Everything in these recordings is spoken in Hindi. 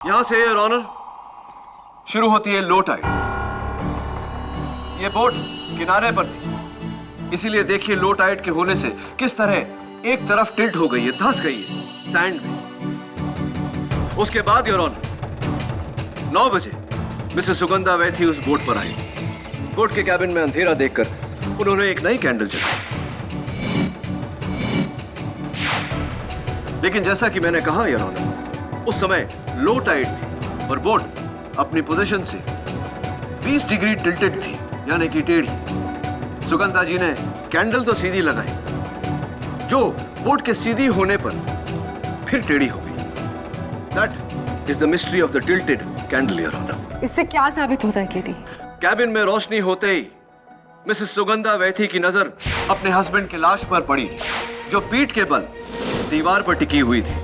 यहां से योर ऑनर शुरू होती है लो टाइड। ये बोट किनारे पर थी, इसीलिए देखिए लो टाइड के होने से किस तरह एक तरफ टिल्ट हो गई है, धंस गई है सैंड में। उसके बाद योर ऑनर 9 बजे मिसेस सुगंधा वैथी उस बोट पर आई। बोट के कैबिन में अंधेरा देखकर उन्होंने एक नई कैंडल जलाई। लेकिन जैसा कि मैंने कहा योर ऑनर, उस समय लो टाइड थी और बोट अपनी पोजीशन से 20 डिग्री टिल्टेड थी, यानी कि टेढ़ी। सुगंधा जी ने कैंडल तो सीधी लगाई, जो बोट के सीधी होने पर फिर टेढ़ी हो गई। That is the mystery of the tilted candle your honour. इससे क्या साबित होता है केटी? कैबिन में रोशनी होते ही मिसेस सुगंधा वैथी की नजर अपने हस्बैंड की लाश पर पड़ी, जो पीठ के बल दीवार पर टिकी हुई थी।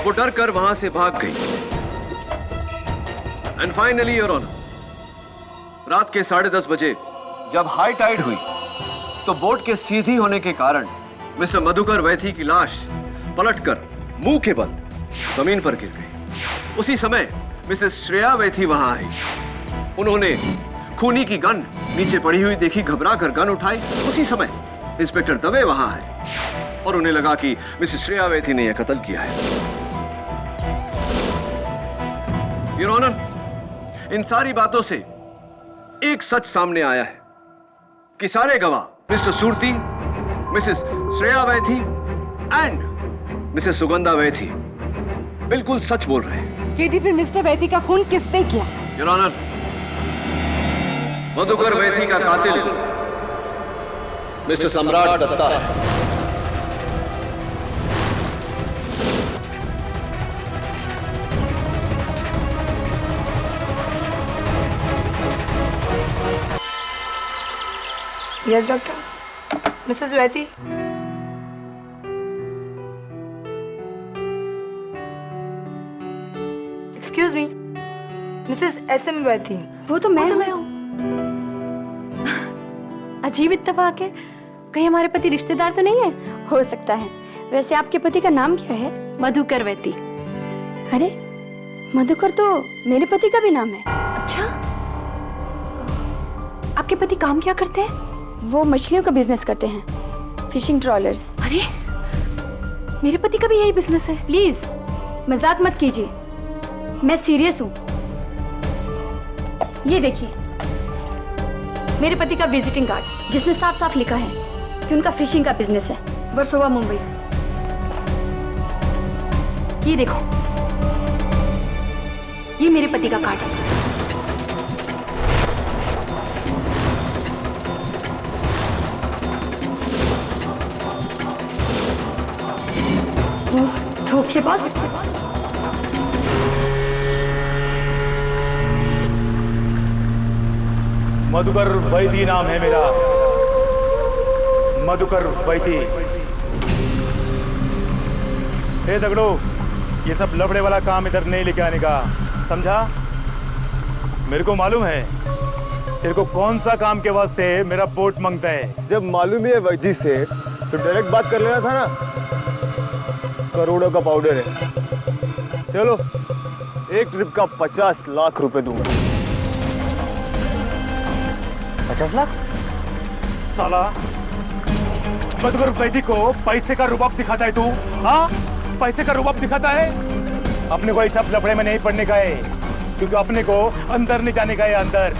वो डर कर वहां से भाग गई। एंड फाइनली योर ऑनर, रात के 10:30 बजे जब हाई टाइड हुई तो बोट के सीधी होने के कारण मिस्टर मधुकर वैथी की लाश पलटकर मुंह के बल जमीन पर गिर गई। उसी समय मिसेस श्रेया वैथी वहां आई। उन्होंने खूनी की गन नीचे पड़ी हुई देखी, घबरा कर गन उठाई। उसी समय इंस्पेक्टर दवे वहां आए और उन्हें लगा कि मिसेस श्रेया वैथी ने यह कत्ल किया है। योर ऑनर, इन सारी बातों से एक सच सामने आया है कि सारे गवाह Mr Surti, Mrs Shreya Vaithi and Mrs Sugandha Vaithi बिल्कुल सच बोल रहे हैं। केटी, फिर मिस्टर वैथी का खून किसने किया? योर ऑनर, मधुकर वैथी का कातिल मिस्टर सम्राट दत्ता है। Yes, doctor. Mrs. Vaithi. Excuse me. Mrs. S.M. Vaithi. वो तो मैं हूँ। अजीब इत्तेफाक है, कहीं हमारे पति रिश्तेदार तो नहीं है? हो सकता है। वैसे आपके पति का नाम क्या है? मधुकर वैथी। अरे, मधुकर तो मेरे पति का भी नाम है। अच्छा, आपके पति काम क्या करते हैं? वो मछलियों का बिजनेस करते हैं, फिशिंग ट्रॉलर्स। अरे, मेरे पति का भी यही बिजनेस है। प्लीज मजाक मत कीजिए, मैं सीरियस हूँ। ये देखिए मेरे पति का विजिटिंग कार्ड, जिसमें साफ साफ लिखा है कि उनका फिशिंग का बिजनेस है, वर्सोवा, मुंबई। ये देखो, ये मेरे पति का कार्ड है। धोखेबाज। मधुकर वैथी नाम है मेरा, मधुकर वैथी। हे दगड़ो, ये सब लफड़े वाला काम इधर नहीं लेके आने का, समझा? मेरे को मालूम है तेरे को कौन सा काम के वास्ते मेरा बोट मांगता है। जब मालूम ही है वैथी से तो डायरेक्ट बात कर लेना था ना। करोड़ों का पाउडर है। चलो, एक ट्रिप का 50 लाख रुपए दूंगा। 50 लाख? साला, मधुकर वैथी को पैसे का रुबाब दिखाता है तू? हाँ, पैसे का रुबाब दिखाता है। अपने को इस सब लफड़े में नहीं पड़ने का है, क्योंकि अपने को अंदर नहीं जाने का है, अंदर,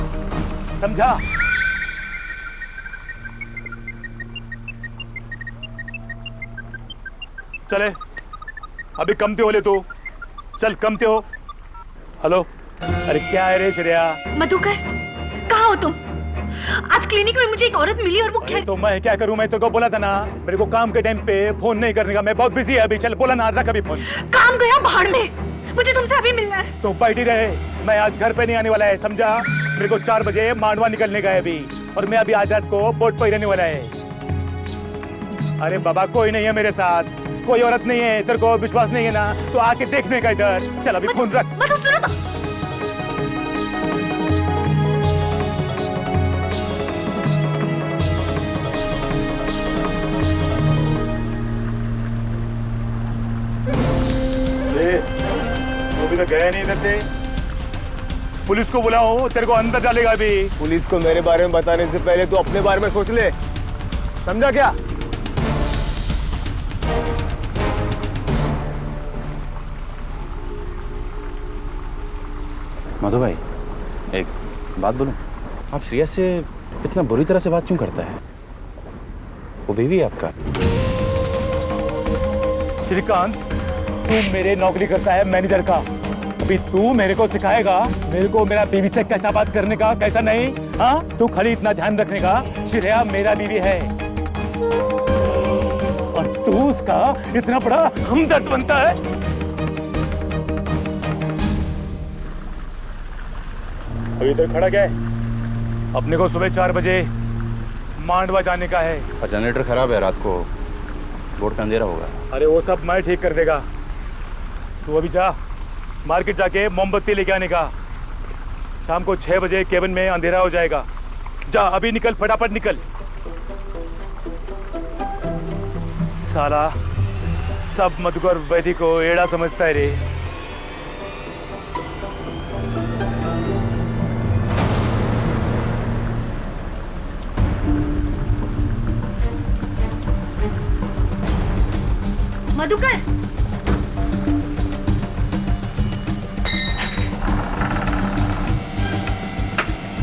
समझा? चले, अभी कमते हो ले तू, चल कमते हो। हेलो, अरे क्या है रे श्रेया? मधुकर, कहाँ हो तुम? आज क्लिनिक में मुझे एक औरत मिली और वो क्या? तो मैं क्या करूं? मैं तेरे को बोला था ना, मेरे को काम के टाइम पे फोन नहीं करने का, मैं बहुत बिजी है अभी। चल बोला ना, रख अभी फोन। काम गया भाड़ में, मुझे तुमसे अभी मिलना है। तो बैठी रहे, मैं आज घर पे नहीं आने वाला है, समझा? मेरे को 4 बजे मांडवा निकलने का है अभी, और मैं अभी आज रात को बोट पर ही रहने वाला है। अरे बाबा, कोई नहीं है मेरे साथ, कोई औरत नहीं है। तेरे को विश्वास नहीं है ना, तो आके देखने का इधर। चल अभी फोन रख। मधु, सुनो तो। अभी तक गया नहीं इधर से। पुलिस को बुलाओ, तेरे को अंदर डालेगा अभी। पुलिस को मेरे बारे में बताने से पहले तू अपने बारे में सोच ले, समझा क्या? मधु भाई, एक बात बोलूं? आप श्रेया से इतना बुरी तरह से बात क्यों करता है? वो बीवी है आपका। श्रीकांत, तू मेरे नौकरी करता है मैनेजर का। अभी तू मेरे को सिखाएगा मेरे को मेरा बीवी से कैसा बात करने का, कैसा नहीं? हाँ, तू खाली इतना ध्यान रखने का, श्रेया मेरा बीवी है और तू उसका इतना बड़ा हमदर्द बनता है। अभी इधर खड़ा क्या है? अपने को सुबह 4 बजे मांडवा जाने का है। और जनरेटर खराब है, रात को बोर्ड का अंधेरा होगा। अरे वो सब मैं ठीक कर देगा। तू अभी जा, मार्केट जाके मोमबत्ती लेके आने का। शाम को 6 बजे केबिन में अंधेरा हो जाएगा। जा अभी निकल, फटाफट निकल। साला सब मधुकर वैदी को एड़ा समझता है रे। मधुकर,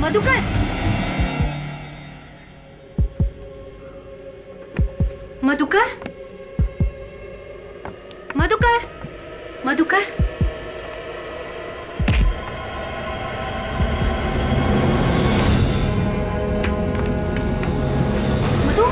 मधुकर, मधुकर, मधुकर, मधुकर, मधु,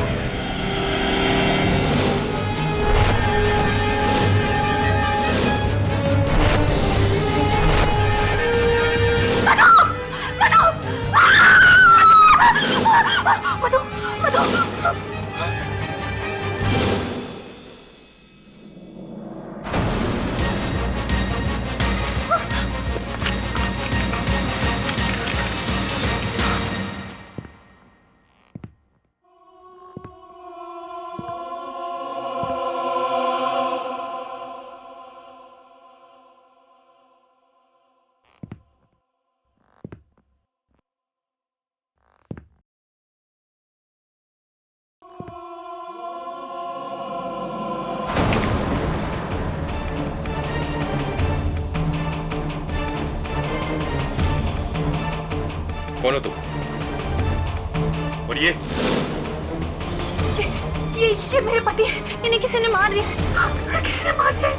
कौन हो तुम? और ये मेरे पति हैं। इन्हें किसी ने मार दिया, किसी ने मार दिया।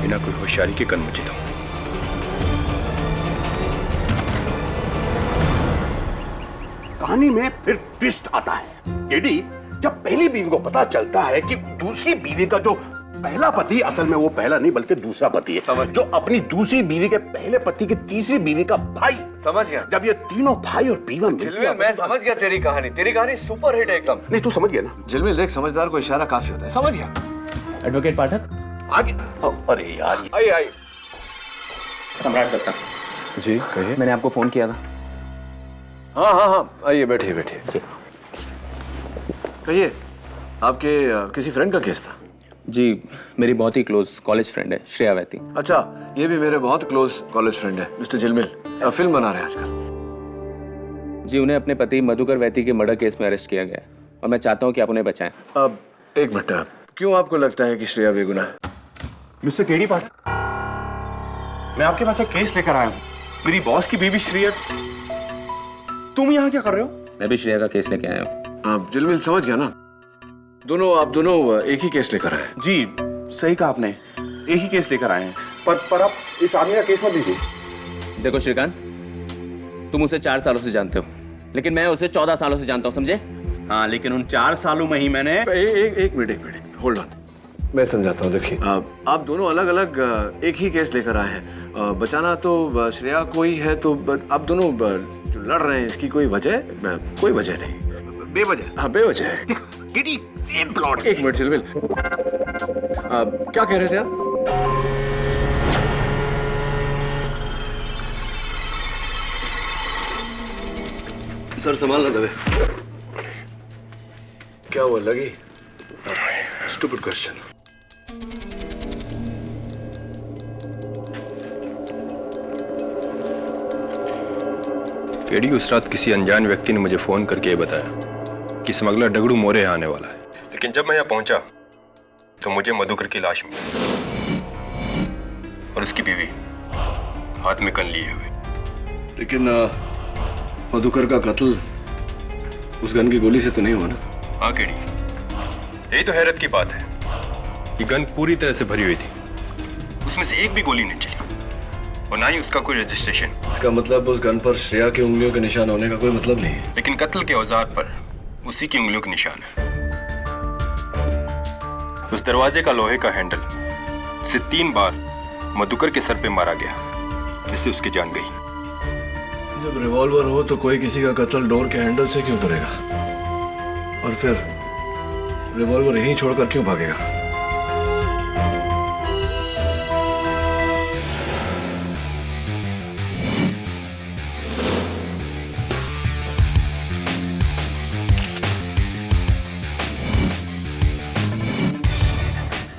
बिना कोई होशियारी के कन मुझे दो। कहानी में फिर ट्विस्ट आता है। जेडी, जब पहली बीवी को पता चलता है कि दूसरी बीवी का जो पहला पति असल में वो पहला नहीं बल्कि दूसरा पति है, समझ, जो अपनी दूसरी बीवी के पहले पति की तीसरी बीवी का भाई। समझ गया। जब ये तीनों भाई और बीवा झिलमिल, मैं समझ गया तेरी कहानी सुपर हिट है एकदम। नहीं, तू समझ गया ना? झिलमिल देख, समझदार को इशारा काफी होता है। समझ गया। एडवोकेट पाठक आगे। अरे यार, आई सम्राट दत्ता जी कहिए। मैंने आपको फोन किया था। हाँ, आइए बैठिए। कहिए, आपके किसी फ्रेंड का केस था? जी, मेरी बहुत ही क्लोज कॉलेज फ्रेंड है श्रेया वैती। अच्छा, ये भी मेरे बहुत क्लोज कॉलेज फ्रेंड है मिस्टर झिलमिल। फिल्म बना रहे हैं आजकल। जी, उन्हें अपने पति मधुकर वैती के मर्डर केस में अरेस्ट किया गया है और मैं चाहता हूँ कि आप उन्हें बचाएं। अब एक मिनट, क्यों आपको लगता है कि श्रेया बेगुनाह है? मिस्टर केडी पाठक, मैं आपके पास एक केस लेकर आया हूँ। मेरी बॉस की बीवी श्रेया। तुम यहाँ क्या कर रहे हो? मैं भी श्रेया का केस लेके आया हूँ। आप झिलमिल समझ गया ना? आप दोनों एक ही केस लेकर आए। जी, सही कहा आपने, एक ही केस लेकर आए हैं। पर आप इस आदमी का केस मत लीजिए। देखो श्रीकांत, तुम उसे 4 सालों से जानते हो, लेकिन मैं उसे 14 सालों से जानता हूँ, समझे? हाँ, लेकिन उन 4 सालों में ही मैंने एक मिनट, होल्ड ऑन, मैं समझाता हूँ। देखिए, आप दोनों अलग अलग एक ही केस लेकर आए हैं। बचाना तो श्रेया को ही है, तो आप दोनों जो लड़ रहे हैं इसकी कोई वजह नहीं। बेवजह। हाँ, बेवजह है। KD, same plot. एक मिनट झिलमिल, क्या कह रहे थे आप? सर संभालना दबे। क्या हुआ, लगी? stupid question. केडी, उस रात किसी अनजान व्यक्ति ने मुझे फोन करके ये बताया कि स्मगलर डगड़ू मोरे आने वाला है, लेकिन जब मैं यहाँ पहुंचा तो मुझे मधुकर की लाश मिली और उसकी बीवी हाथ में गन लिए हुए। लेकिन मधुकर का कत्ल उस गन की गोली से तो नहीं हुआ ना? हाँ केडी, यही तो हैरत की बात है कि गन पूरी तरह से भरी हुई थी, उसमें से एक भी गोली नहीं चली और ना ही उसका कोई रजिस्ट्रेशन। इसका मतलब उस गन पर श्रेया के उंगलियों के निशान होने का कोई मतलब नहीं है। लेकिन कत्ल के औजार पर उसी की उंगलियों के निशान है। उस दरवाजे का लोहे का हैंडल से 3 बार मधुकर के सर पे मारा गया, जिससे उसकी जान गई। जब रिवॉल्वर हो तो कोई किसी का कत्ल डोर के हैंडल से क्यों करेगा? और फिर रिवॉल्वर यहीं छोड़कर क्यों भागेगा?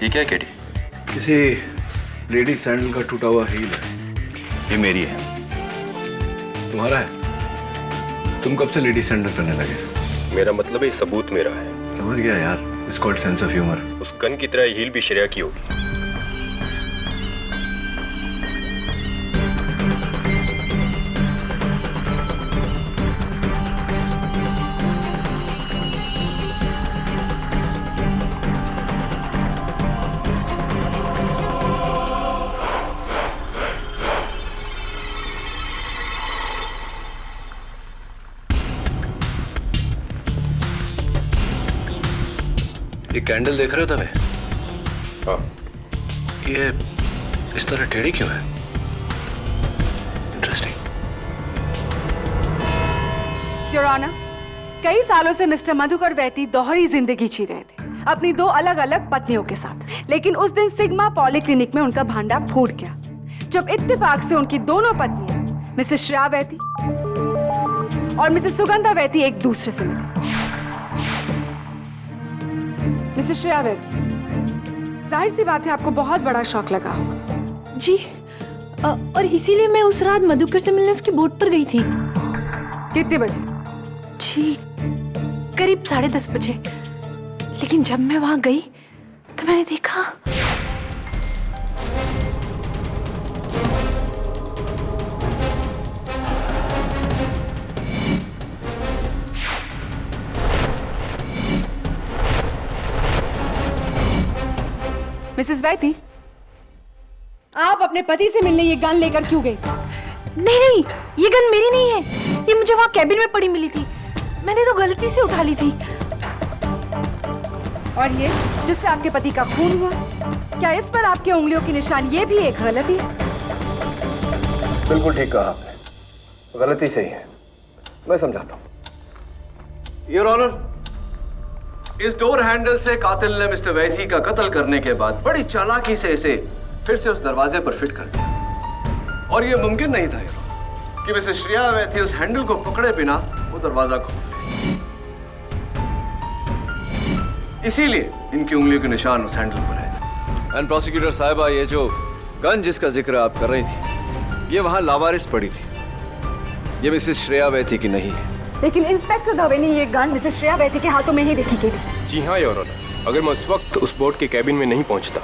ये क्या है केडी? किसी लेडी सैंडल का टूटा हुआ हील है। ये मेरी है। तुम्हारा है? तुम कब से लेडी सैंडल करने लगे? मेरा मतलब है सबूत मेरा है। समझ गया यार, it's called sense of humour. उस गन की तरह हील भी श्रेया की होगी। ये कैंडल देख रहे हो तभी? हाँ। ये इस तरह टेढ़ी क्यों है? इंटरेस्टिंग। योर ऑनर, कई सालों से मिस्टर मधुकर वैती दोहरी जिंदगी जी रहे थे अपनी 2 अलग अलग पत्नियों के साथ। लेकिन उस दिन सिग्मा पॉलीक्लिनिक में उनका भांडा फूट गया जब इत्तेफाक से उनकी दोनों पत्नियां मिसेस श्रेया वैती और मिसेस सुगंधा वैती एक दूसरे से मिली। मिसेस श्रेया वैती, जाहिर सी बात है आपको बहुत बड़ा शौक लगा होगा। जी, और इसीलिए मैं उस रात मधुकर से मिलने उसकी बोट पर गई थी। कितने बजे? जी, करीब 10:30 बजे। लेकिन जब मैं वहां गई तो मैंने देखा मिसेस वैती, आप अपने पति से मिलने ये गन लेकर क्यों गई? नहीं, ये गन मेरी नहीं है। ये मुझे वहां कैबिन में पड़ी मिली थी। मैंने तो गलती से उठा ली थी। और ये जिससे आपके पति का खून हुआ, क्या इस पर आपके उंगलियों के निशान ये भी एक गलती है? बिल्कुल ठीक कहा आपने, गलती सही है। मैं समझाता हूं। योर ऑनर, इस डोर हैंडल से कातिल ने मिस्टर वैसी का कत्ल करने के बाद बड़ी चालाकी से इसे फिर से उस दरवाजे पर फिट कर दिया। और यह मुमकिन नहीं था कि मिसेस श्रेया वैसी उस हैंडल को पकड़े बिना वो दरवाजा खोल दे। इसीलिए इनकी उंगलियों के निशान उस हैंडल पर है। एंड प्रोसिक्यूटर साहिबा, ये जो गन जिसका जिक्र आप कर रही थी, ये वहां लावारिस पड़ी थी। ये मिसेस श्रेया वैसी की नहीं है। लेकिन इंस्पेक्टर दवे ने ये गन मिसेस श्रेया वैती के हाथों में ही देखी गई थी। जी हाँ योर ऑनर, अगर मैं उस वक्त उस बोट के कैबिन में नहीं पहुंचता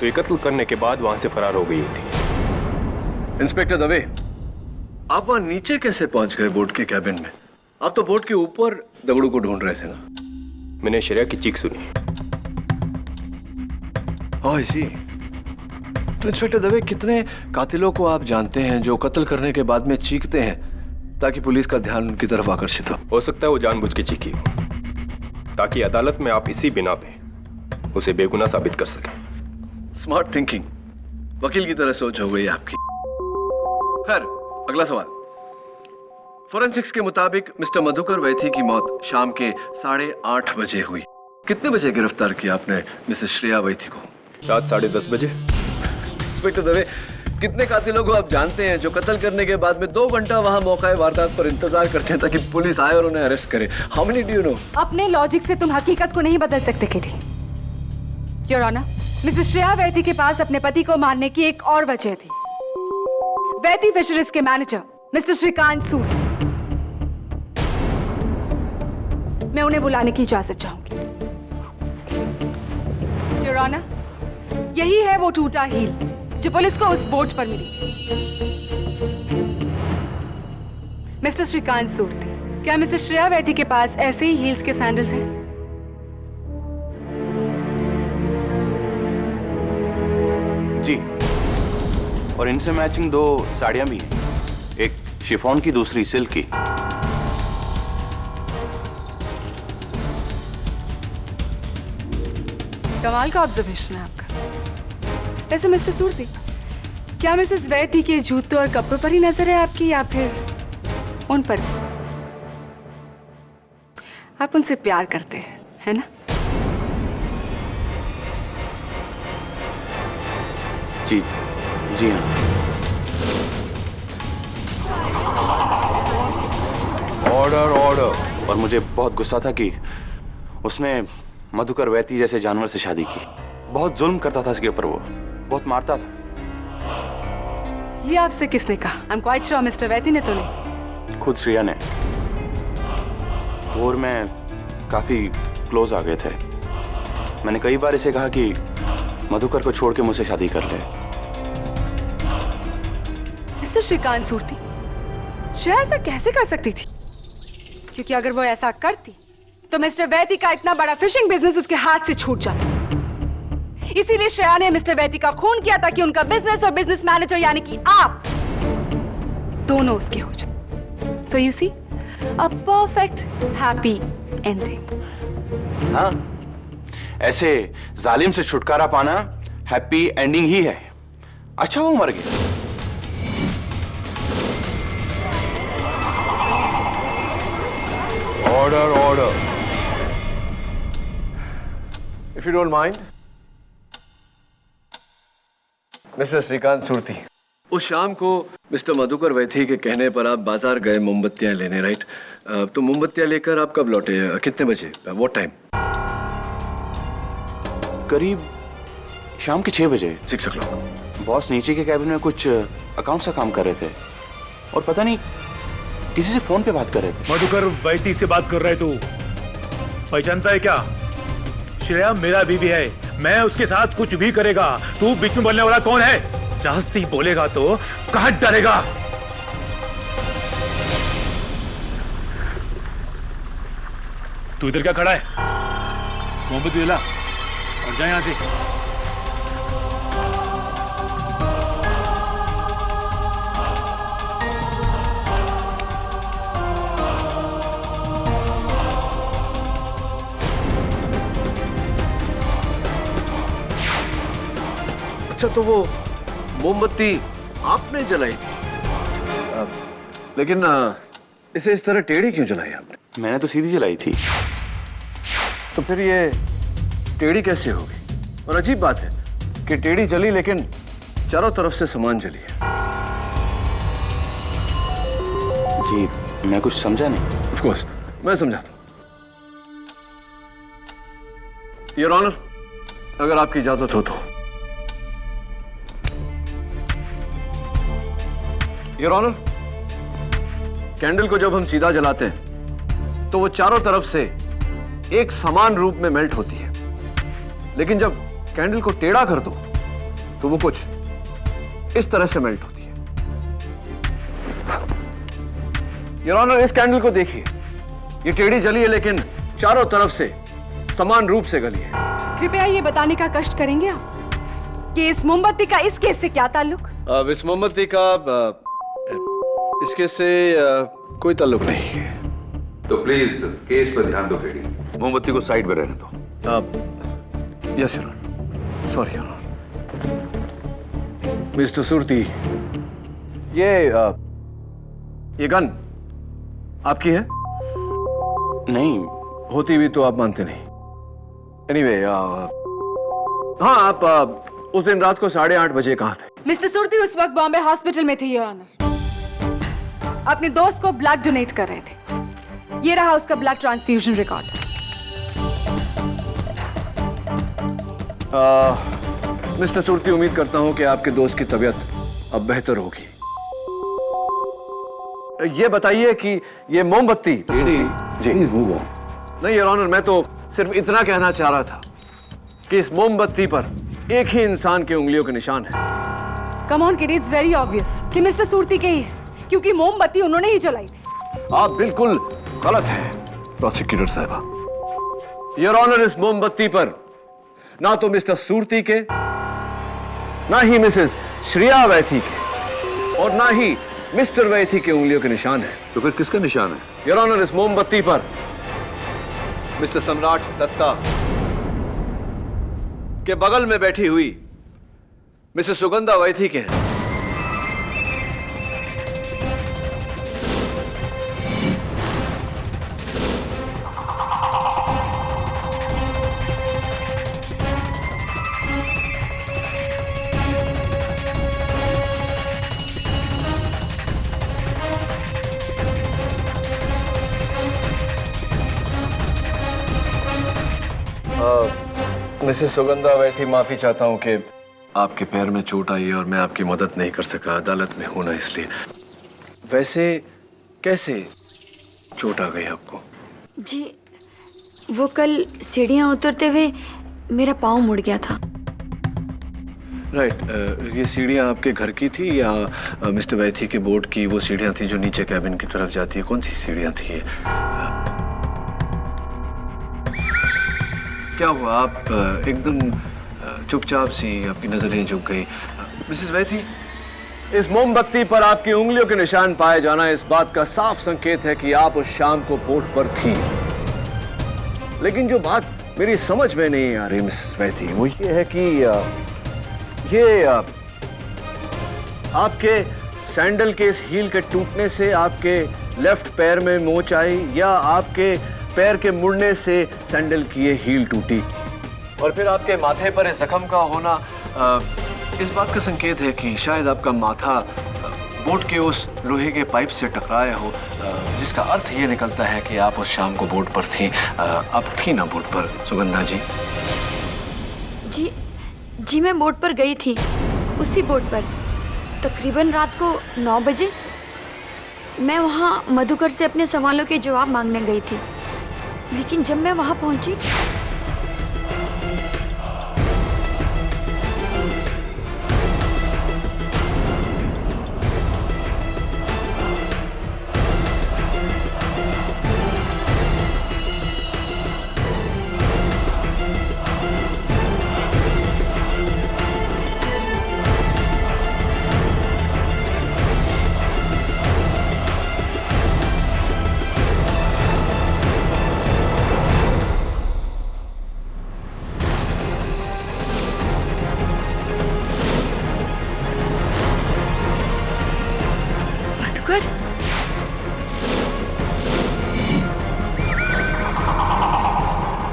तो ये कत्ल करने के बाद वहां से फरार हो गई होती। इंस्पेक्टर दवे, आप वहां नीचे कैसे पहुंच गए बोट के कैबिन में? आप तो बोट के ऊपर दगड़ू को ढूंढ रहे थे ना? मैंने श्रेया की चीख सुनी। ओह, इसी। तो इंस्पेक्टर दवे, कितने कातिलों को आप जानते हैं जो कत्ल करने के बाद में चीखते हैं ताकि पुलिस का ध्यान उनकी तरफ आकर्षित हो सकता है वो जानबूझ के चीखी हो, ताकि अदालत में आप इसी बिना पे उसे बेगुनाह साबित कर सके। स्मार्ट थिंकिंग, वकील की तरह सोच हो गई आपकी। खैर, अगला सवाल। फोरेंसिक्स के मुताबिक मिस्टर मधुकर वैथी की मौत शाम के 8:30 बजे हुई। कितने बजे गिरफ्तार किया आपने मिसेस श्रेया वैथी को? रात 10:30 बजे। इंस्पेक्टर दवे, कितने कातिलों को आप जानते हैं जो कत्ल करने के बाद में 2 घंटा वहां मौका वारदात पर इंतजार करते हैं ताकि पुलिस आए और उन्हें अरेस्ट करे? How many do you know? अपने लॉजिक से तुम हकीकत को नहीं बदल सकते Kitty. Your honour, Mrs Shreya Vaiti के पास अपने पति को मारने की एक और वजह थी। वैती फिशरीज के मैनेजर मिस्टर श्रीकांत सूद, मैं उन्हें बुलाने की इजाजत चाहूंगी। योर ऑनर, यही है वो टूटा हील जो पुलिस को उस बोट पर मिली। मिस्टर श्रीकांत सूर्ति, क्या मिसेस श्रेया वैती के पास ऐसे ही हील्स के सैंडल्स हैं? जी, और इनसे मैचिंग 2 साड़ियां भी हैं, एक शिफॉन की, दूसरी सिल्क की। कमाल का ऑब्जर्वेशन है आपका। वैसे मिस्टर सूर्ति, क्या मिसेस वैती के जूतों और कपड़ों पर ही नजर है आपकी, या फिर उन पर? आप उनसे प्यार करते हैं, है ना? जी जी हाँ। Order order. और मुझे बहुत गुस्सा था कि उसने मधुकर वैती जैसे जानवर से शादी की। बहुत जुल्म करता था इसके ऊपर, वो बहुत मारता था। ये आपसे किसने कहा? I am quite sure Mr Vaiti ने तो नहीं। खुद श्रेया ने। और मैं काफी क्लोज आ गए थे। मैंने कई बार इसे कहा कि मधुकर को छोड़ के मुझसे शादी कर ले। मिस्टर श्रीकांत सूर्ति, श्रेया ऐसा कैसे कर सकती थी? क्योंकि अगर वो ऐसा करती तो मिस्टर वैती का इतना बड़ा फिशिंग बिजनेस उसके हाथ से छूट जाता। इसीलिए श्रेया ने मिस्टर वैती का खून किया ताकि उनका बिजनेस और बिजनेस मैनेजर यानी कि आप दोनों उसके हो जाए। So you see, a perfect happy ending. हाँ, ऐसे जालिम से छुटकारा पाना हैप्पी एंडिंग ही है। अच्छा वो मर गया। Order order. If you don't mind, Mr Shrikant Surti, उस शाम को मिस्टर मधुकर वैथी के कहने पर आप बाजार गए मोमबत्तियां लेने, राइट? तो मोमबत्तियां लेकर आप कब लौटे? कितने बजे? What time? करीब शाम के 6 बजे। 6 o'clock। बॉस नीचे के कैबिन में कुछ अकाउंट का काम कर रहे थे और पता नहीं किसी से फोन पे बात कर रहे थे। मधुकर वैती से बात कर रहे तू पहचानता है क्या? श्रेया मेरा बीवी है, मैं उसके साथ कुछ भी करेगा। तू बीच में बोलने वाला कौन है? जास्ती बोलेगा तो कहां डरेगा? तू इधर क्या खड़ा है? मोमबत्ती ला और जा यहां से। अच्छा, तो वो मोमबत्ती आपने जलाई थी? लेकिन इसे इस तरह टेढ़ी क्यों जलाई आपने? मैंने तो सीधी जलाई थी। तो फिर ये टेढ़ी कैसे होगी? और अजीब बात है कि टेढ़ी जली लेकिन चारों तरफ से सामान जली है। जी मैं कुछ समझा नहीं। ऑफ कोर्स मैं समझाता हूं। योर ऑनर, अगर आपकी इजाजत हो तो। योर ऑनर, कैंडल को जब हम सीधा जलाते हैं तो वो चारों तरफ से एक समान रूप में मेल्ट होती है, लेकिन जब कैंडल को टेढ़ा कर दो तो वो कुछ इस तरह से मेल्ट होती है। योर ऑनर, इस कैंडल को देखिए, ये टेढ़ी जली है लेकिन चारों तरफ से समान रूप से गली है। कृपया ये बताने का कष्ट करेंगे आप कि इस मोमबत्ती का इस केस से क्या ताल्लुक? इस मोमबत्ती का इस केस से कोई ताल्लुक नहीं है। तो प्लीज केस पर ध्यान दो बेटी, मोमबत्ती को साइड में रहने दो। Yes your honour, sorry your honour. Mr Surti, ये गन आपकी है? नहीं। होती भी तो आप मानते नहीं। एनीवे, हाँ, आप उस दिन रात को 8:30 बजे कहाँ थे? मिस्टर सूर्ति उस वक्त बॉम्बे हॉस्पिटल में थे योर ऑनर। अपने दोस्त को ब्लड डोनेट कर रहे थे। ये रहा उसका blood transfusion record. Mister Surti, उम्मीद करता हूं कि आपके दोस्त की तबीयत अब बेहतर होगी। ये बताइए कि ये मोमबत्ती जी नहीं योर ऑनर, मैं तो सिर्फ इतना कहना चाह रहा था कि इस मोमबत्ती पर एक ही इंसान के उंगलियों के निशान है। Come on kid, it's very obvious कि मिस्टर सूरती के ही है, क्योंकि मोमबत्ती उन्होंने ही जलाई थी। आप बिल्कुल गलत हैं प्रोसिक्यूटर साहबा। योर ऑनर, इस मोमबत्ती पर ना तो मिस्टर सूरती के, ना ही मिसेस श्रेया वैथी के, और ना ही मिस्टर वैथी के उंगलियों के निशान है। तो फिर किसका निशान है? योर ऑनर, इस मोमबत्ती पर मिस्टर सम्राट दत्ता के बगल में बैठी हुई मिसेस सुगंधा वैथी के हैं। मिसेस सुगंधा वैथी, माफी चाहता हूं कि आपके पैर में चोट आई है और मैं आपकी मदद नहीं कर सका, अदालत में हूं ना इसलिए। वैसे कैसे चोट आ गई आपको? जी वो कल सीढ़ियाँ उतरते हुए मेरा पाँव मुड़ गया था। राइट। ये सीढ़ियाँ आपके घर की थी या मिस्टर वैथी के बोर्ड की वो सीढ़ियाँ थी जो नीचे कैबिन की तरफ जाती है? कौन सी सीढ़ियाँ थी ये? क्या हुआ? आप एकदम चुपचाप सी, आपकी नजरें झुक गई। मिसेस वैथी, इस मोमबत्ती पर आपकी उंगलियों के निशान पाए जाना इस बात का साफ संकेत है कि आप उस शाम को बोट पर थी। लेकिन जो बात मेरी समझ में नहीं आ रही मिसेस वैथी, वो ये है कि ये आपके सैंडल के इस हील के टूटने से आपके लेफ्ट पैर में मोच आई या आपके पैर के मुड़ने से सैंडल की ये हील टूटी? और फिर आपके माथे पर इस जख्म का होना इस बात का संकेत है कि शायद आपका माथा बोट के उस लोहे के पाइप से टकराया हो, जिसका अर्थ ये निकलता है कि आप उस शाम को बोट पर थी। आप थी ना बोट पर सुगंधा जी? जी मैं बोट पर गई थी, उसी बोट पर तकरीबन रात को 9 बजे। मैं वहाँ मधुकर से अपने सवालों के जवाब मांगने गई थी, लेकिन जब मैं वहाँ पहुँची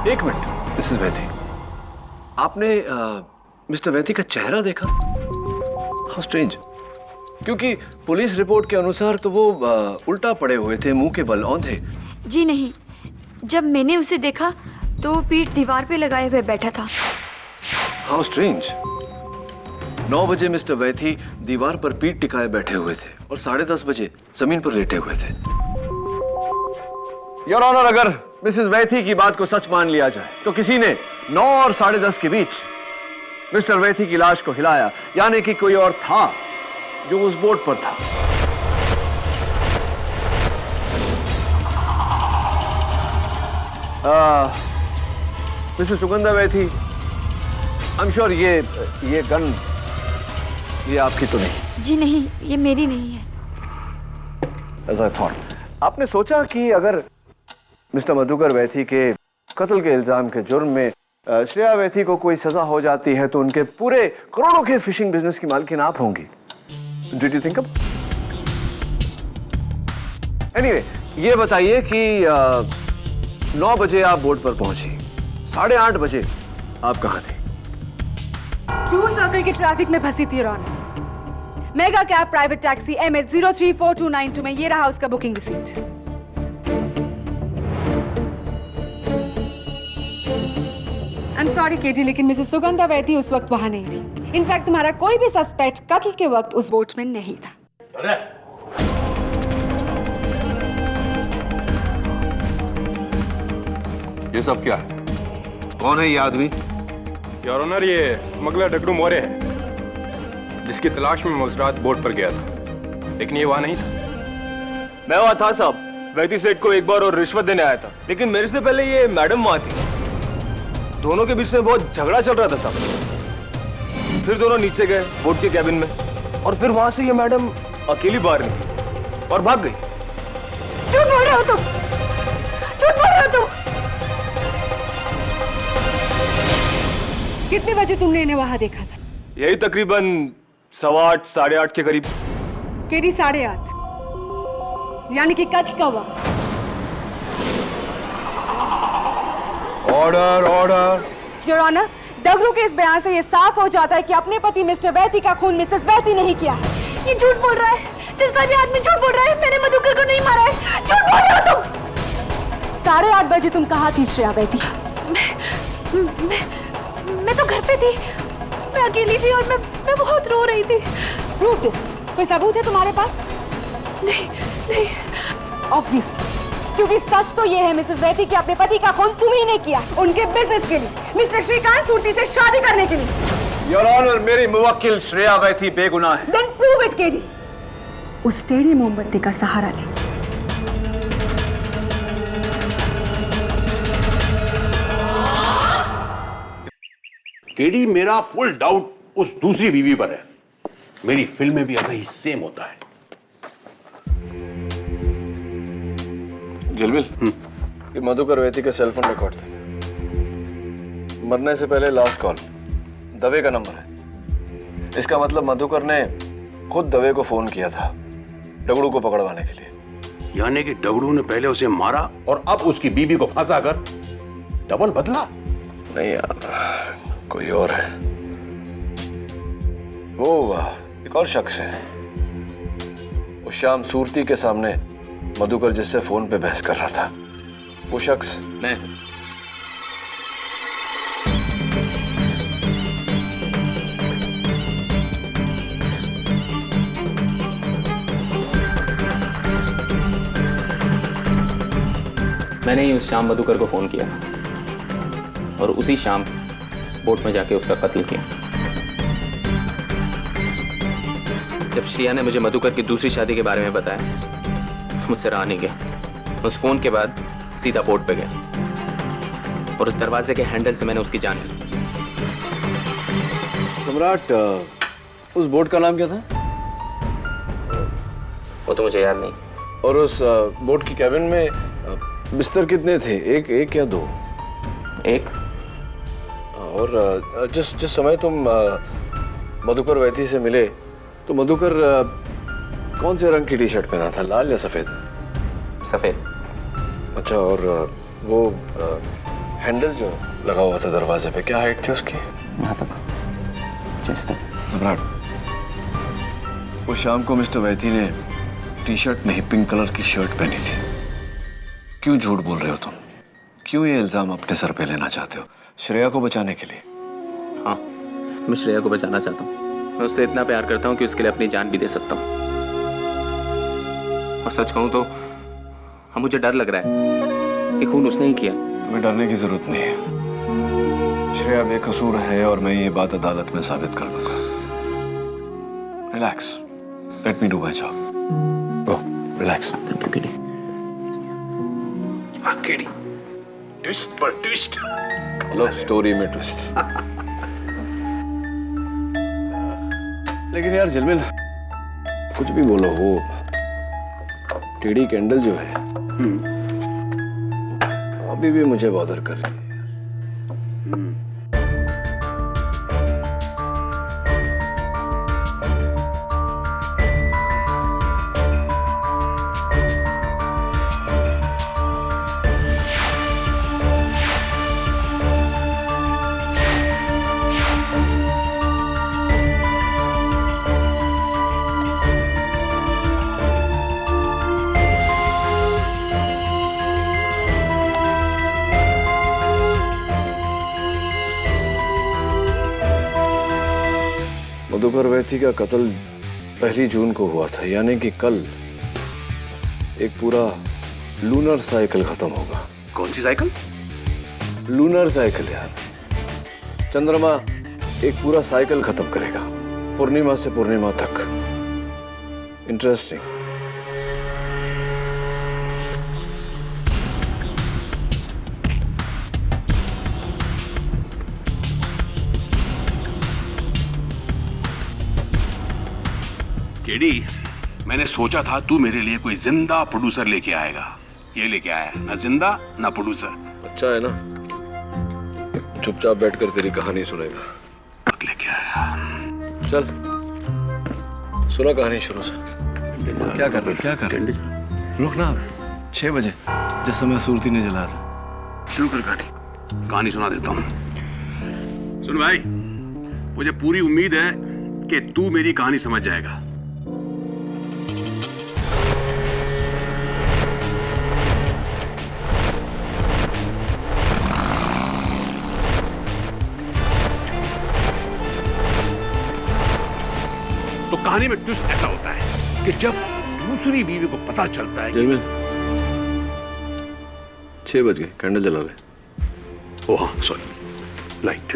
एक मिनट मिसेस वैथी, आपने मिस्टर वैथी का चेहरा देखा? हाउ स्ट्रेंज, क्योंकि पुलिस रिपोर्ट के अनुसार तो वो उल्टा पड़े हुए थे, मुंह के बल औंधे। जी नहीं, जब मैंने उसे देखा तो वो पीठ दीवार पे लगाए हुए बैठा था। हाउ स्ट्रेंज, 9 बजे मिस्टर वैथी दीवार पर पीठ टिकाए बैठे हुए थे और 10:30 बजे जमीन पर लेटे हुए थे। योर ऑनर, अगर मिसेस वैथी की बात को सच मान लिया जाए तो किसी ने 9 और 10:30 के बीच मिस्टर वैथी की लाश को हिलाया, यानी कि कोई और था जो उस बोट पर था। Mrs Sugandha Vaithi, I am sure ये गन ये आपकी तो नहीं? जी नहीं, ये मेरी नहीं है। As I thought, आपने सोचा कि अगर मिस्टर मधुकर वैथी के कत्ल के इल्जाम के जुर्म में श्रेया वैथी को कोई सजा हो जाती है तो उनके पूरे करोड़ों के फिशिंग बिजनेस की मालकिन आप होंगी? Did you think of? Anyway, ये बताइए कि 9 बजे आप बोट पर पहुंची, 8:30 बजे आप कहाँ थे? जूहू सर्कल के ट्रैफिक में फंसी थी Ron. Mega cab private taxi MH034292 में। ये रहा उसका booking receipt. I am sorry KG, लेकिन मिसेस सुगंधा वैती उस वक्त वहां नहीं थी। इनफैक्ट तुम्हारा कोई भी सस्पेक्ट कत्ल के वक्त उस बोट में नहीं था। अरे ये सब क्या है? कौन है ये आदमी? योर ऑनर, ये स्मगलर डगड़ू मोरे है, जिसकी तलाश में मैं उस रात बोट पर गया था, लेकिन ये वहां नहीं था। मैं वहां था साहब, वैती सेठ को एक बार और रिश्वत देने आया था, लेकिन मेरे से पहले ये मैडम वहां थी। दोनों के बीच में बहुत झगड़ा चल रहा था साहब। फिर दोनों नीचे गए बोट के कैबिन में, और फिर वहां से ये मैडम अकेली बाहर निकली और भाग गई। झूठ बोल रहे हो तुम, झूठ बोल रहे हो तुम। कितने बजे तुमने इन्हें वहां देखा था? यही तकरीबन 8:15 8:30 के करीब। केडी 8:30, यानी कि कत्ल का वक्त। Order order. योर ऑनर, डगरू के इस बयान से ये साफ हो जाता है कि अपने पति मिस्टर वैती का खून मिसेस वैती नहीं किया है। ये झूठ बोल रहा है, जिसका भी आदमी झूठ बोल रहा है। मैंने मधुकर को नहीं मारा है, झूठ बोल रहे हो तुम। 8:30 बजे तुम कहाँ थी श्रेया वैती? मैं तो घर पे थी, मैं अकेली थी और मैं बहुत रो रही थी। प्रूव दिस, कोई सबूत है तुम्हारे पास? नहीं नहीं, ऑब्वियसली, क्योंकि सच तो ये है मिसेस वैती कि अपने पति का खून तुम ही ने किया, उनके बिजनेस के लिए, मिस्टर श्रीकांत सूटी से शादी करने के लिए। योर ऑनर, मेरी मुवक्किल श्रेया वैती बेगुनाह है। Then prove it, KD. उस टेढ़ी मोमबत्ती का सहारा ले। केडी, मेरा फुल डाउट उस दूसरी बीवी पर है। मेरी फिल्म में भी ऐसा ही सेम होता है। जलबिल, ये मधुकर वैती के सेल फोन रिकॉर्ड थे। मरने से पहले लास्ट कॉल, दवे का नंबर है। इसका मतलब मधुकर ने खुद दवे को फोन किया था डगड़ू को पकड़वाने के लिए। यानी कि डगड़ू ने पहले उसे मारा और अब उसकी बीबी को फंसा कर डबल बदला। नहीं यार, कोई और है। वो एक और शख्स है। उस शाम सूरती के सामने मधुकर जिससे फोन पे बहस कर रहा था, वो शख्स मैं। मैंने ही उस शाम मधुकर को फोन किया और उसी शाम बोट में जाके उसका कत्ल किया। जब श्रिया ने मुझे मधुकर की दूसरी शादी के बारे में बताया, मुझसे रहा नहीं गया। उस फोन के बाद सीधा बोट पे गया और उस दरवाजे के हैंडल से मैंने उसकी जान ली। सम्राट, उस बोट का नाम क्या था? वो तो मुझे याद नहीं। और उस बोट की कैबिन में बिस्तर कितने थे? एक या दो? एक। और जिस समय तुम मधुकर वैती से मिले तो मधुकर कौन से रंग की टी शर्ट पहना था, लाल या सफेद? सफेद। अच्छा, और वो हैंडल जो लगा हुआ था दरवाजे पे, क्या हाइट थी उसकी? यहाँ तक, चेस्ट तक। सम्राट, उस शाम को मिस्टर वैती ने टी शर्ट नहीं पिंक कलर की शर्ट पहनी थी। क्यों झूठ बोल रहे हो तुम? क्यों ये इल्जाम अपने सर पे लेना चाहते हो श्रेया को बचाने के लिए? हाँ, मैं श्रेया को बचाना चाहता हूँ। मैं उससे इतना प्यार करता हूँ कि उसके लिए अपनी जान भी दे सकता हूँ। और सच कहूँ तो हाँ, मुझे डर लग रहा है कि खून उसने ही किया। तुम्हें डरने की जरूरत नहीं है। श्रेया बेकसूर है और मैं ये बात अदालत में साबित कर दूंगा। Relax, let me do my job. Go, relax. Thank you KD. हाँ केडी, ट्विस्ट पर ट्विस्ट। लव स्टोरी में ट्विस्ट। लेकिन यार जलमिल, कुछ भी बोलो, वो टेढ़ी कैंडल जो है अभी भी मुझे बॉदर कर रही है। मधुकर वैथी का कत्ल 1 जून को हुआ था, यानी कि कल एक पूरा लूनर साइकिल खत्म होगा। कौन सी साइकिल? लूनर साइकिल यार, चंद्रमा एक पूरा साइकिल खत्म करेगा, पूर्णिमा से पूर्णिमा तक। इंटरेस्टिंग। केडी, मैंने सोचा था तू मेरे लिए कोई जिंदा प्रोड्यूसर लेके आएगा। ये लेके आया, ना जिंदा ना प्रोड्यूसर। अच्छा है ना, चुपचाप बैठकर तेरी कहानी सुनेगा। लेके आया। चल सुना कहानी शुरू से। क्या कर रहे? रुक ना, 6 बजे जिस समय सूरती ने जलाया था। शुरू कर कहानी सुना देता हूँ। सुन भाई, मुझे पूरी उम्मीद है कि तू मेरी कहानी समझ जाएगा। तो कहानी में ट्विस्ट ऐसा होता है कि जब दूसरी बीवी को पता चलता है कि 6 बज गए, कैंडल जला ले। ओ हाँ, सॉरी, लाइट।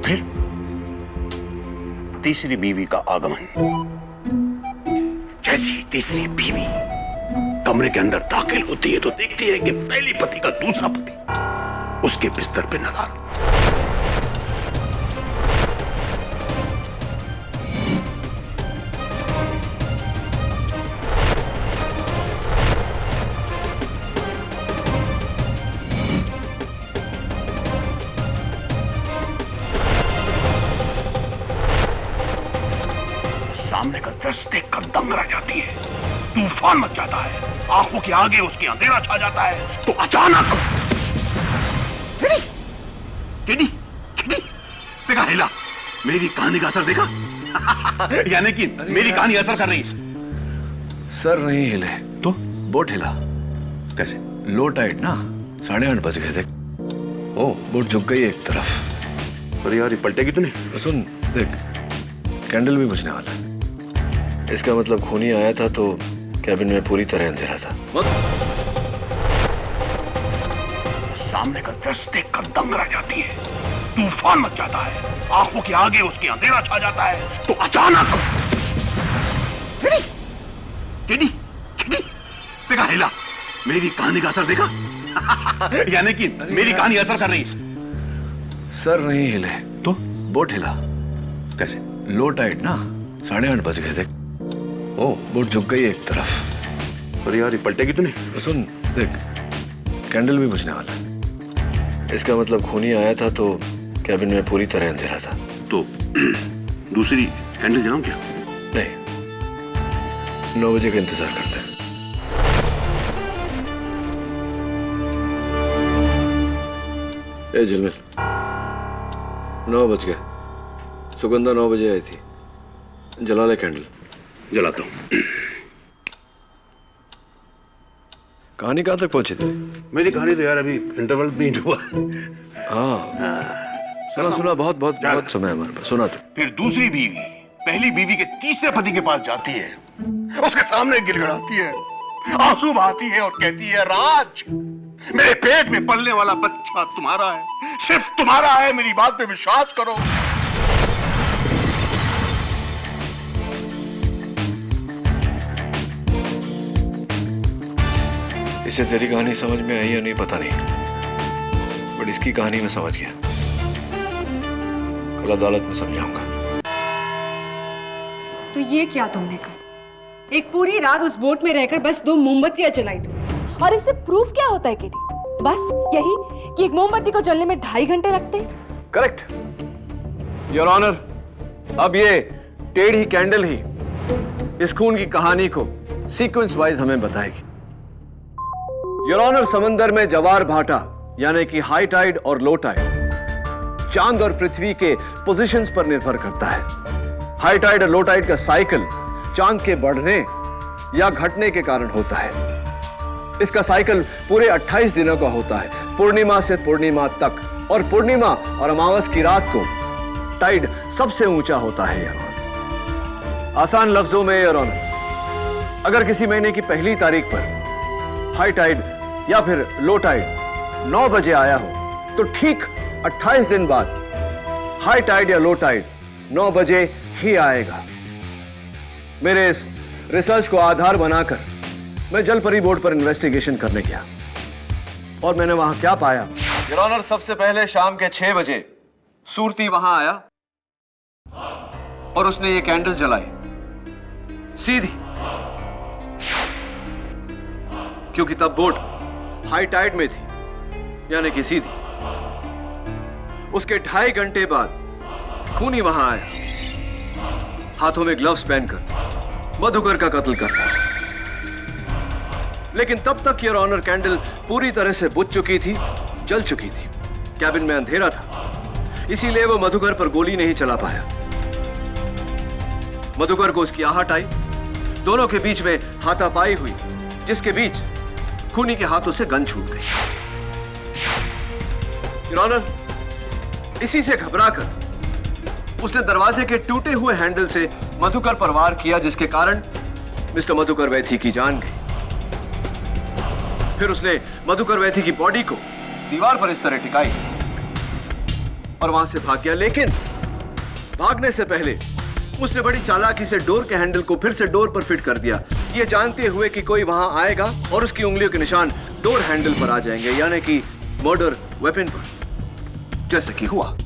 फिर तीसरी बीवी का आगमन। जैसी तीसरी बीवी कमरे के अंदर दाखिल होती है तो देखती है कि पहली पति का दूसरा पति उसके बिस्तर पे नजर। सामने का दृश्य देखकर दंग रह जाती है, तूफान मच जाता है, आंखों के आगे उसके अंधेरा छा जाता है। तो अचानक टेडी, देखा हिला, मेरी कहानी का असर देखा? यानी कि मेरी कहानी असर कर रही है। सर नहीं हिले तो बोट हिला। कैसे? लो टाइड ना, 8:30 बज गए। देख, ओ बोट झुक गई एक तरफ। अरे यार, ये पलटेगी तो नहीं? तो सुन, देख कैंडल भी बुझने वाला है। इसका मतलब खूनी आया था तो कैबिन में पूरी तरह अंधेरा था। सामने का दृश्य देखकर दंग रह जाती है, तूफान मच जाता है, आंखों के आगे उसके अंधेरा छा जाता है। तो अचानक टेडी, देखा हिला, मेरी कहानी का असर देखा? यानी कि मेरी कहानी असर कर रही है। सर नहीं हिले तो बोट हिला। कैसे? लो टाइड ना, 8:30 बज गए। देख, ओ बोट झुक गई एक तरफ। अरे यार, ये पलटेगी तो नहीं? तो सुन, देख कैंडल भी बुझने वाला है। इसका मतलब खूनी आया था तो कैबिन में पूरी तरह अंधेरा था। तो दूसरी कैंडल जलाऊं क्या? नहीं, 9 बजे का इंतजार करते हैं। ए झिलमिल, 9 बज गए। सुगंधा 9 बजे आई थी। जला ले कैंडल। जलाता हूं। कहानी कहां तक पहुंची थी? मेरी कहानी तो यार अभी इंटरवल भी नहीं हुआ। हाँ, सुना, बहुत समय हमारे पास। सुना तो। फिर दूसरी बीवी पहली बीवी के तीसरे पति के पास जाती है, उसके सामने गिड़गिड़ाती है, आंसू बहाती है और कहती है, राज, मेरे पेट में पलने वाला बच्चा तुम्हारा है, सिर्फ तुम्हारा है, मेरी बात पे विश्वास करो। इसे तेरी कहानी समझ में आई या नहीं पता नहीं, बट इसकी कहानी मैं समझ गया। कल अदालत में समझाऊंगा। तो ये क्या तुमने कहा? एक पूरी रात उस बोट में रहकर बस 2 मोमबत्तियां जलाई तुमने, और इससे प्रूफ क्या होता है केडी? बस यही कि एक मोमबत्ती को जलने में 2.5 घंटे लगते हैं। Correct your honour. अब ये टेढ़ी कैंडल ही इस खून की कहानी को सीक्वेंस वाइज हमें बताएगी। योर ऑनर, समंदर में जवार भाटा यानी कि हाई टाइड और लो टाइड चांद और पृथ्वी के पोजीशंस पर निर्भर करता है। हाई टाइड और लो टाइड का साइकिल चांद के बढ़ने या घटने के कारण होता है। इसका साइकिल पूरे 28 दिनों का होता है, पूर्णिमा से पूर्णिमा तक, और पूर्णिमा और अमावस की रात को टाइड सबसे ऊंचा होता है। योर ऑनर, आसान लफ्जों में योर ऑनर, अगर किसी महीने की पहली तारीख पर हाई टाइड या फिर लो टाइड 9 बजे आया हो, तो ठीक 28 दिन बाद हाई टाइड या लो टाइड 9 बजे ही आएगा। मेरे इस रिसर्च को आधार बनाकर मैं जलपरी बोर्ड पर इन्वेस्टिगेशन करने गया, और मैंने वहां क्या पाया? योर ऑनर, सबसे पहले शाम के 6 बजे सूरती वहां आया और उसने ये कैंडल जलाई सीधी, क्योंकि तब बोट हाई टाइड में थी, यानी कि सीधी। उसके 2.5 घंटे बाद खूनी वहां आया, हाथों में ग्लव्स पहनकर मधुकर का कत्ल कर रहा। लेकिन तब तक योर ऑनर कैंडल पूरी तरह से बुझ चुकी थी, जल चुकी थी। कैबिन में अंधेरा था, इसीलिए वो मधुकर पर गोली नहीं चला पाया। मधुकर को उसकी आहट आई, दोनों के बीच में हाथापाई हुई, जिसके बीच खूनी के हाथों से गन छूट गई। योर ऑनर, इसी से घबराकर उसने दरवाजे के टूटे हुए हैंडल से मधुकर पर वार किया, जिसके कारण मिस्टर मधुकर वैथी की जान गई। फिर उसने मधुकर वैथी की बॉडी को दीवार पर इस तरह टिकाई और वहां से भाग गया। लेकिन भागने से पहले उसने बड़ी चालाकी से डोर के हैंडल को फिर से डोर पर फिट कर दिया, ये जानते हुए कि कोई वहां आएगा और उसकी उंगलियों के निशान डोर हैंडल पर आ जाएंगे, यानी कि मर्डर वेपन पर, जैसे कि हुआ।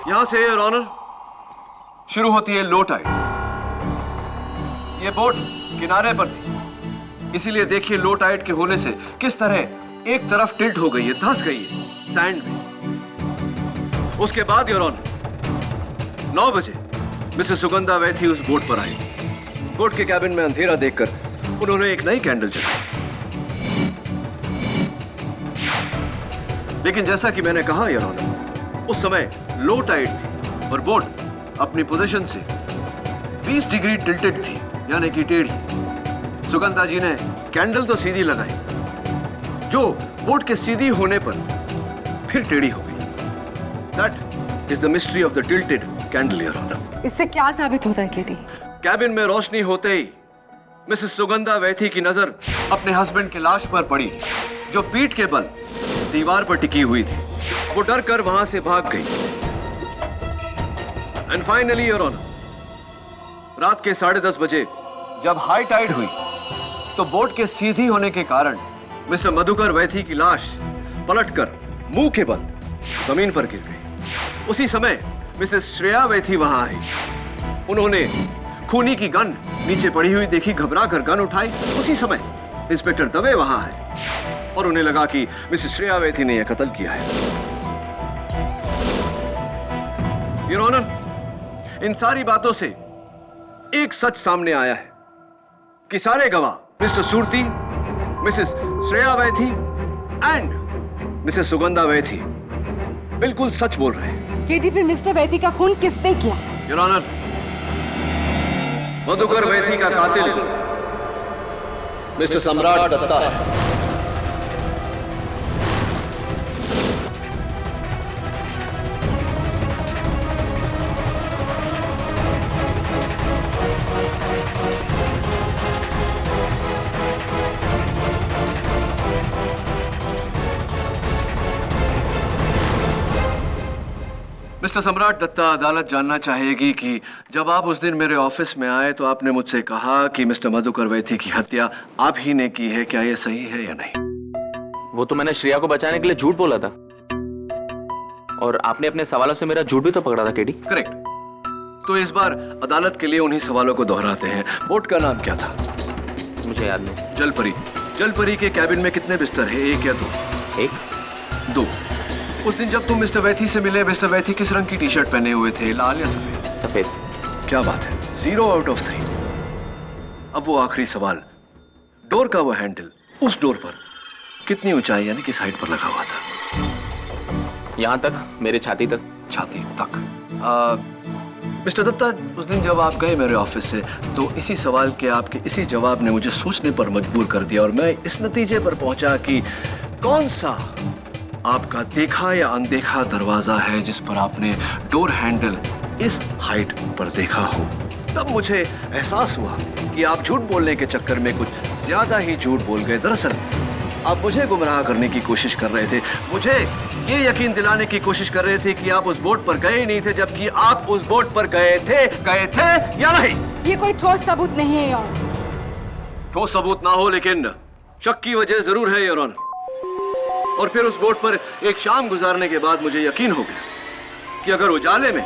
यहां से योर ऑनर शुरू होती है लो टाइड। ये बोट किनारे पर थी, इसीलिए देखिए लो टाइड के होने से किस तरह एक तरफ टिल्ट हो गई है, धंस गई है सैंड में। उसके बाद योर ऑनर 9 बजे मिसेस सुगंधा वैथी उस बोट पर आई। बोट के कैबिन में अंधेरा देखकर उन्होंने एक नई कैंडल जलाई। लेकिन जैसा कि मैंने कहा योर ऑनर, उस समय लो टाइड थी और बोट अपनी पोजीशन से 20 डिग्री टिल्टेड थी, यानी कि टेढ़ी। सुगंधा जी ने कैंडल तो सीधी लगाई, जो बोट के सीधी होने पर फिर टेढ़ी हो गई। That is the mystery of the tilted candle your honour. इससे क्या साबित होता है केडी? कैबिन में रोशनी होते ही मिसेस सुगंधा वैथी की नजर अपने हस्बैंड की लाश पर पड़ी, जो पीठ के बल दीवार पर टिकी हुई थी। वो डर कर वहां से भाग गई। एंड फाइनली योर ऑनर, रात के 10:30 बजे जब हाई टाइड हुई, तो बोट के सीधी होने के कारण मिस्टर मधुकर वैथी की लाश पलटकर मुंह के बल जमीन पर गिर गई। उसी समय मिसेस श्रेया वैथी वहां आई। उन्होंने खूनी की गन नीचे पड़ी हुई देखी, घबरा कर गन उठाई। उसी समय इंस्पेक्टर दवे वहां आए और उन्हें लगा कि मिसेस श्रेया वैथी ने यह कत्ल किया है। योर ऑनर, इन सारी बातों से एक सच सामने आया है कि सारे गवाह Mr Surti, Mrs Shreya Vaithi and Mrs Sugandha Vaithi बिल्कुल सच बोल रहे हैं। केडी, फिर मिस्टर वैथी का खून किसने किया? योर ऑनर, मधुकर वैथी का कातिल मिस्टर सम्राट दत्ता है। मिस्टर सम्राट दत्ता, अदालत जानना चाहेगी कि जब आप उस दिन मेरे ऑफिस में आए तो आपने मुझसे कहा कि मिस्टर मधुकर वैथी की हत्या आप ही ने की है। क्या यह सही है या नहीं? वो तो मैंने श्रेया को बचाने के लिए झूठ बोला था, और आपने अपने सवालों से मेरा झूठ भी तो पकड़ा था केडी। करेक्ट। तो इस बार अदालत के लिए उन्हीं सवालों को दोहराते हैं। बोट का नाम क्या था? मुझे याद नहीं। जलपरी। जलपरी के कैबिन में कितने बिस्तर है? 1 या 2? 1, 2। उस दिन जब तुम मिस्टर वैथी से मिले, मिस्टर वैथी किस रंग की टी शर्ट पहने हुए थे, लाल या सफेद? सफेद। क्या बात है, 0 आउट ऑफ 3। अब वो आखिरी सवाल, डोर का वो हैंडल उस डोर पर कितनी ऊंचाई यानी किस हाइट पर लगा हुआ था? यहां तक, मेरे छाती तक। छाती तक। मिस्टर दत्ता, उस दिन जब आप गए मेरे ऑफिस से तो इसी सवाल के आपके इसी जवाब ने मुझे सोचने पर मजबूर कर दिया और मैं इस नतीजे पर पहुंचा कि कौन सा आपका देखा या अनदेखा दरवाजा है जिस पर आपने डोर हैंडल इस हाइट पर देखा हो। तब मुझे एहसास हुआ कि आप झूठ बोलने के चक्कर में कुछ ज्यादा ही झूठ बोल गए। दरअसल आप मुझे गुमराह करने की कोशिश कर रहे थे, मुझे ये यकीन दिलाने की कोशिश कर रहे थे कि आप उस बोट पर गए नहीं थे, जबकि आप उस बोट पर गए थे या नहीं? ये कोई ठोस सबूत नहीं है योर। ठोस सबूत ना हो लेकिन शक की वजह जरूर है योर ऑनर। और फिर उस बोट पर एक शाम गुजारने के बाद मुझे यकीन हो गया कि अगर उजाले में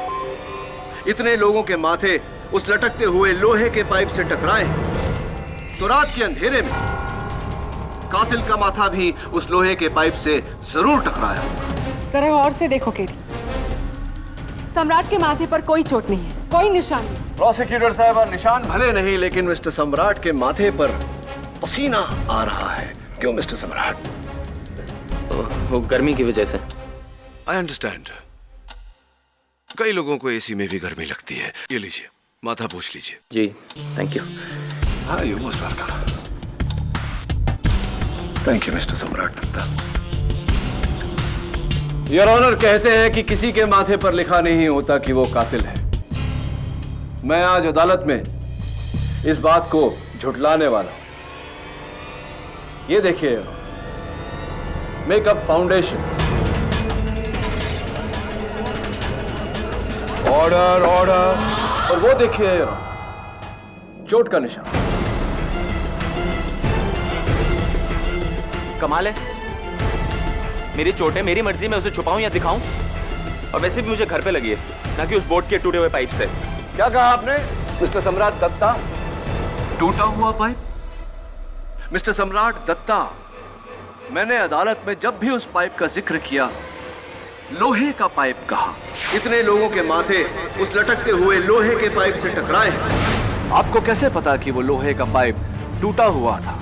इतने लोगों के माथे उस लटकते हुए लोहे के पाइप से टकराए तो रात के अंधेरे में कातिल का माथा भी उस लोहे के पाइप से जरूर टकराया। जरा गौर से देखो केडी, सम्राट के माथे पर कोई चोट नहीं है, कोई निशान नहीं। प्रोसिक्यूटर साहब, निशान भले नहीं लेकिन मिस्टर सम्राट के माथे पर पसीना आ रहा है। क्यों मिस्टर सम्राट? वो गर्मी की वजह से। I understand. कई लोगों को एसी में भी गर्मी लगती है। ये लीजिए, माथा पूछ लीजिए। जी थैंक यू। हाँ, you most welcome. Thank you mister सम्राट दत्ता। योर ऑनर, कहते हैं कि किसी के माथे पर लिखा नहीं होता कि वो कातिल है। मैं आज अदालत में इस बात को झुठलाने वाला हूं। ये देखिए, मेकअप फाउंडेशन। Order order. और वो देखिए चोट का निशान। कमाल है, मेरी चोट है, मेरी मर्जी में उसे छुपाऊं या दिखाऊं। और वैसे भी मुझे घर पे लगी है, ना कि उस बोट के टूटे हुए पाइप से। क्या कहा आपने मिस्टर सम्राट दत्ता? टूटा हुआ पाइप? मिस्टर सम्राट दत्ता, मैंने अदालत में जब भी उस पाइप का जिक्र किया लोहे का पाइप कहा। इतने लोगों के माथे उस लटकते हुए लोहे के पाइप से टकराए। आपको कैसे पता कि वो लोहे का पाइप टूटा हुआ था?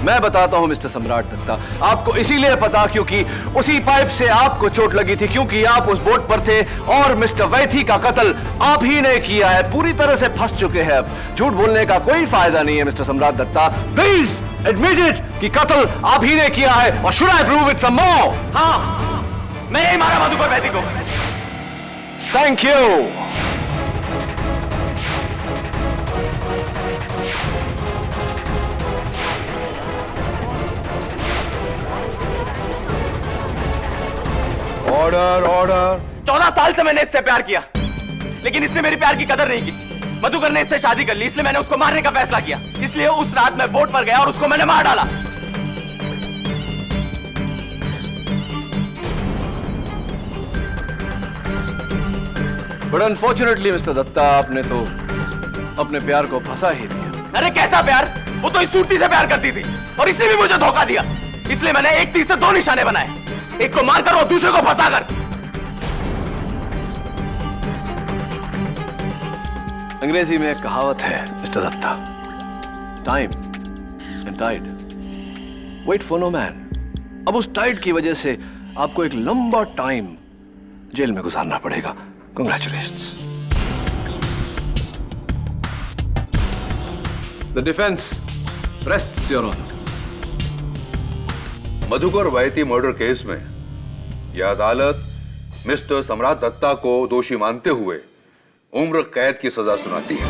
मैं बताता हूं मिस्टर सम्राट दत्ता, आपको इसीलिए पता क्योंकि उसी पाइप से आपको चोट लगी थी, क्योंकि आप उस बोट पर थे और मिस्टर वैथी का कत्ल आप ही ने किया है। पूरी तरह से फंस चुके हैं अब। झूठ बोलने का कोई फायदा नहीं है मिस्टर सम्राट दत्ता। प्लीज एडमिट इट कि कत्ल आप ही ने किया है। और should I prove it some more? हाँ, मैंने ही मारा मधुकर वैदी को। Thank you. Order order. 14 साल से मैंने इससे प्यार किया, लेकिन इसने मेरी प्यार की कदर नहीं की। मधुकर ने इससे शादी कर ली, इसलिए मैंने उसको मारने का फैसला किया। इसलिए उस रात मैं बोट पर गया और उसको मैंने मार डाला। बट अनफॉर्चुनेटली मिस्टर दत्ता, आपने तो अपने प्यार को फंसा ही दिया। अरे कैसा प्यार? वो तो इस सूटी से प्यार करती थी और इसने भी मुझे धोखा दिया। इसलिए मैंने एक तीर से 2 निशाने बनाए, एक को मारकर और दूसरे को फंसाकर। अंग्रेजी में एक कहावत है mister Datta, time and tide wait for no man. अब उस टाइड की वजह से आपको एक लंबा टाइम जेल में गुजारना पड़ेगा। Congratulations. The defence rests your honour. Madhukar Vaiti murder case में यह अदालत मिस्टर सम्राट दत्ता को दोषी मानते हुए उम्र कैद की सजा सुनाती है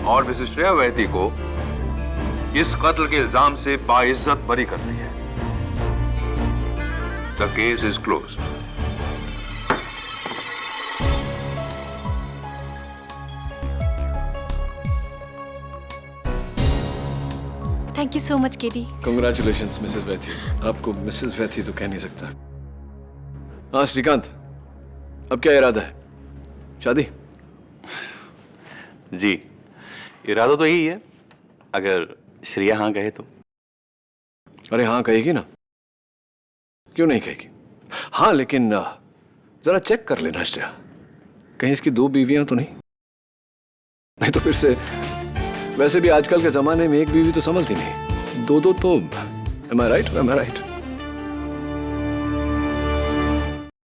और मिसेस श्रेया वैती को इस कत्ल के इल्जाम से बाइज्जत बरी करती है। The case is closed. Thank you so much KD. Congratulations Mrs Vaithi. आपको मिसेस वैथी तो कह नहीं सकता। हाँ श्रीकांत, अब क्या इरादा है? शादी? जी, इरादा तो यही है, अगर श्रेया हाँ कहे तो। अरे हाँ कहेगी ना, क्यों नहीं कहेगी? हाँ लेकिन जरा चेक कर लेना श्रेया, कहीं इसकी 2 बीवियां तो नहीं तो फिर से। वैसे भी आजकल के जमाने में एक बीवी तो संभलती नहीं, 2-2 तो Am I right? Am I right?